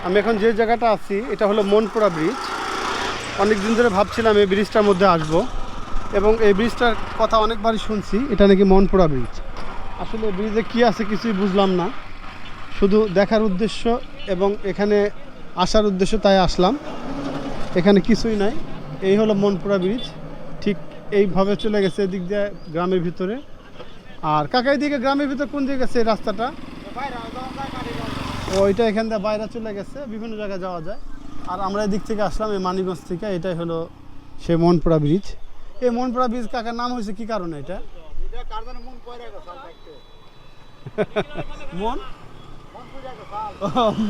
আমি এখন যে জায়গাটা আছি এটা হলো মনপুরা ব্রিজ। অনেক দিন ধরে ভাবছিলাম এই ব্রিজটার মধ্যে আসব, এবং এই ব্রিজটার কথা অনেকবারই শুনছি। এটা নাকি মনপুরা ব্রিজ। আসলে ব্রিজে কী আছে কিছুই বুঝলাম না, শুধু দেখার উদ্দেশ্য এবং এখানে আসার উদ্দেশ্য, তাই আসলাম। এখানে কিছুই নাই। এই হলো মনপুরা ব্রিজ, ঠিক এইভাবে চলে গেছে এদিক দিয়ে গ্রামের ভিতরে। আর কাকা এদিকে গ্রামের ভিতরে কোন দিকে গেছে এই রাস্তাটা? ওইটা এখান থেকে বাইরে চলে গেছে, বিভিন্ন জায়গায় যাওয়া যায়। আর আমরা এদিক থেকে আসলাম এই মানিকগঞ্জ থেকে। এটাই হলো সে মনপুরা ব্রিজ। এই মনপুরা ব্রিজ কাকার নাম হয়েছে কি কারণে? এটা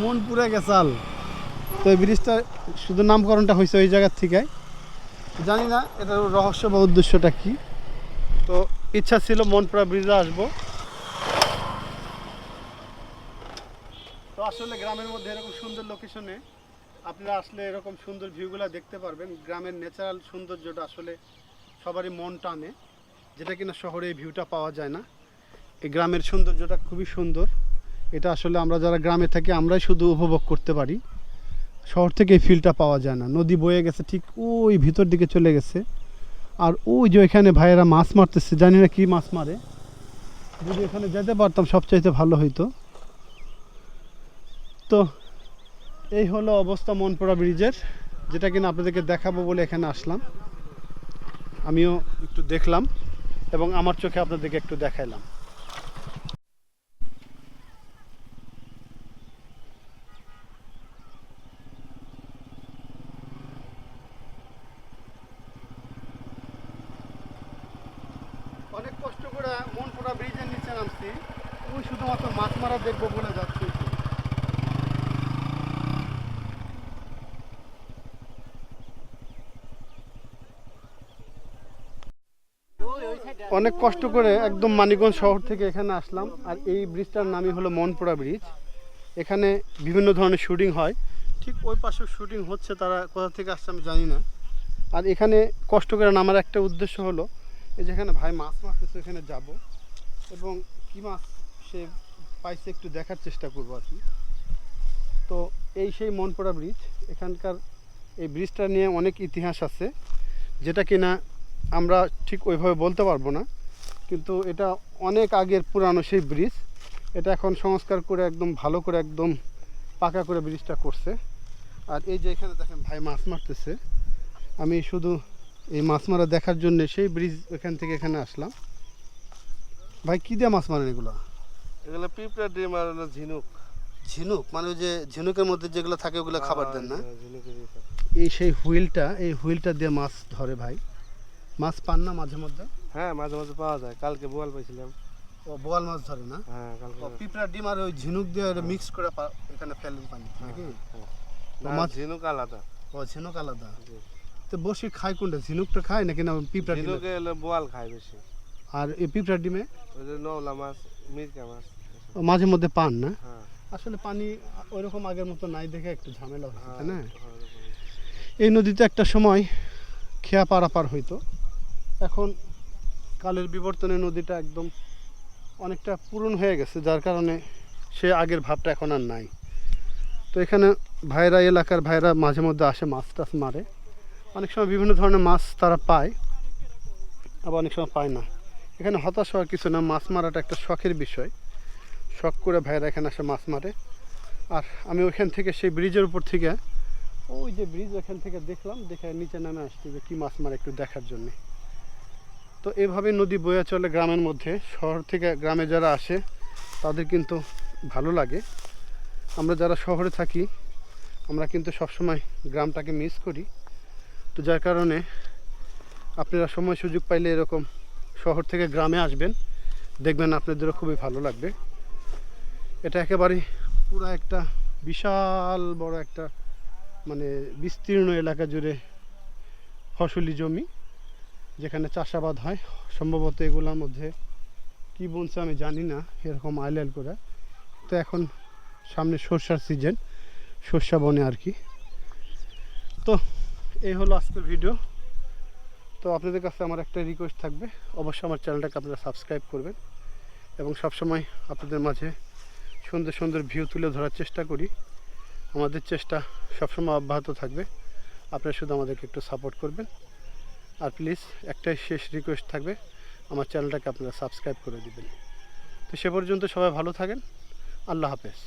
মন পুরে গেছাল। তো এই ব্রিজটা শুধু নামকরণটা হয়েছে ওই জায়গার থেকে, জানি না এটার রহস্য বা উদ্দেশ্যটা কি। তো ইচ্ছা ছিল মনপুরা ব্রিজে আসবো। তো আসলে গ্রামের মধ্যে এরকম সুন্দর লোকেশনে আপনারা আসলে এরকম সুন্দর ভিউগুলো দেখতে পারবেন। গ্রামের ন্যাচারাল সৌন্দর্যটা আসলে সবারই মন টানে, যেটা কিনা শহরে এই ভিউটা পাওয়া যায় না। এই গ্রামের সৌন্দর্যটা খুবই সুন্দর। এটা আসলে আমরা যারা গ্রামে থাকি আমরাই শুধু উপভোগ করতে পারি, শহর থেকে এই ফিলটা পাওয়া যায় না। নদী বয়ে গেছে ঠিক ওই ভিতর দিকে চলে গেছে। আর ওই যে এখানে ভাইয়েরা মাছ মারতেছে, জানি না কি মাছ মারে। যদি এখানে যেতে পারতাম সবচাইতে ভালো হইতো। তো এই হলো অবস্থা মনপুরা ব্রিজের, যেটা কিনা আপনাদেরকে দেখাবো বলে এখানে আসলাম। আমিও একটু দেখলাম এবং আমার চোখে আপনাদেরকে একটু দেখাইলাম। অনেক কষ্ট করে মনপুরা ব্রিজের নিচে নামছি, ওই শুধুমাত্র মাছ মারা দেখবো বলে যাচ্ছি। অনেক কষ্ট করে একদম মানিকগঞ্জ শহর থেকে এখানে আসলাম। আর এই ব্রিজটার নামই হলো মনপুরা ব্রিজ। এখানে বিভিন্ন ধরনের শুটিং হয়, ঠিক ওই পাশে শুটিং হচ্ছে, তারা কোথা থেকে আসছে আমি জানি না। আর এখানে কষ্ট করে নামার একটা উদ্দেশ্য হলো, এই যেখানে ভাই মাছ মারতেছে এখানে যাব, এবং কী মাছ সে পাইছে একটু দেখার চেষ্টা করবো আর কি। তো এই সেই মনপুরা ব্রিজ। এখানকার এই ব্রিজটা নিয়ে অনেক ইতিহাস আছে, যেটা কিনা আমরা ঠিক ওইভাবে বলতে পারবো না, কিন্তু এটা অনেক আগের পুরানো সেই ব্রিজ। এটা এখন সংস্কার করে একদম ভালো করে একদম পাকা করে ব্রিজটা করছে। আর এই যে এখানে দেখেন ভাই মাছ মারতেছে, আমি শুধু এই মাছ মারা দেখার জন্য সেই ব্রিজ এখান থেকে এখানে আসলাম। ভাই কী দিয়ে মাছ মারেন এগুলো? এগুলো পিঁপড়া ডিম আর হলো ঝিনুক। ঝিনুক মানে ওই যে ঝিনুকের মধ্যে যেগুলো থাকে ওগুলো খাবার দেন না? ঝিনুকের এই সেই হুইলটা, এই হুইলটা দিয়ে মাছ ধরে ভাই। মাছ পান না মাঝে মধ্যে? হ্যাঁ, মাঝে মাঝে পাওয়া যায়। কালকে বোয়াল পাইছিলাম। ও বোয়াল মাছ ধরে না? হ্যাঁ, কালকে পিঁপড়া ডিম আর ওই ঝিনুক দিয়ে মিক্স করে এখানে ফেলেন পানি নাকি? মাছ ঝিনুক আলাদা। ও ঝিনুক আলাদা। তো বসি খায় কোনটা, ঝিনুকটা খায় নাকি না পিঁপড়া ডিম? ঝিনুকে হলো বোয়াল খায় বেশি। আর এই পিঁপড়া ডিমে ওই যে নওলা মাছ, মিরকা মাছ মাঝে মধ্যে পান না? হ্যাঁ। আসলে পানি ওইরকম আগের মতো নাই দেখে একটু ঝামেলা হচ্ছে, তাই না? হ্যাঁ। এই নদীতে একটা সময় খেয়া পারাপার হইতো, এখন কালের বিবর্তনে নদীটা একদম অনেকটা পূরণ হয়ে গেছে, যার কারণে সে আগের ভাবটা এখন আর নাই। তো এখানে ভাইরা, এলাকার ভাইরা মাঝে মধ্যে আসে মাছ টাছ মারে। অনেক সময় বিভিন্ন ধরনের মাছ তারা পায়, আবার অনেক সময় পায় না। এখানে হতাশ হওয়ার কিছু না, মাছ মারাটা একটা শখের বিষয়। শখ করে ভাইরা এখানে আসে মাছ মারে। আর আমি ওইখান থেকে সেই ব্রিজের উপর থেকে, ওই যে ব্রিজ ওখান থেকে দেখলাম, দেখে নিচে নামে আসছি যে কী মাছ মারে একটু দেখার জন্যে। তো এভাবে নদী বয়ে চলে গ্রামের মধ্যে। শহর থেকে গ্রামে যারা আসে তাদের কিন্তু ভালো লাগে। আমরা যারা শহরে থাকি আমরা কিন্তু সবসময় গ্রামটাকে মিস করি। তো যার কারণে আপনারা সময় সুযোগ পাইলে এরকম শহর থেকে গ্রামে আসবেন, দেখবেন আপনাদেরও খুবই ভালো লাগবে। এটা একেবারেই পুরো একটা বিশাল বড় একটা মানে বিস্তীর্ণ এলাকা জুড়ে ফসলি জমি, যেখানে চাষাবাদ হয়। সম্ভবত এগুলোর মধ্যে কি বলছে আমি জানি না, এরকম আইল করে। তো এখন সামনে সর্ষার সিজন, সর্ষা বনে আর কি। তো এই হলো আজকের ভিডিও। তো আপনাদের কাছে আমার একটা রিকোয়েস্ট থাকবে, অবশ্যই আমার চ্যানেলটাকে আপনারা সাবস্ক্রাইব করবেন, এবং সবসময় আপনাদের মাঝে সুন্দর সুন্দর ভিউ তুলে ধরার চেষ্টা করি। আমাদের চেষ্টা সবসময় অব্যাহত থাকবে। আপনারা শুধু আমাদেরকে একটু সাপোর্ট করবেন। আর প্লিজ একটাই শেষ রিকোয়েস্ট থাকবে, আমার চ্যানেলটাকে আপনারা সাবস্ক্রাইব করে দিবেন। তো সে পর্যন্ত সবাই ভালো থাকেন। আল্লাহ হাফেজ।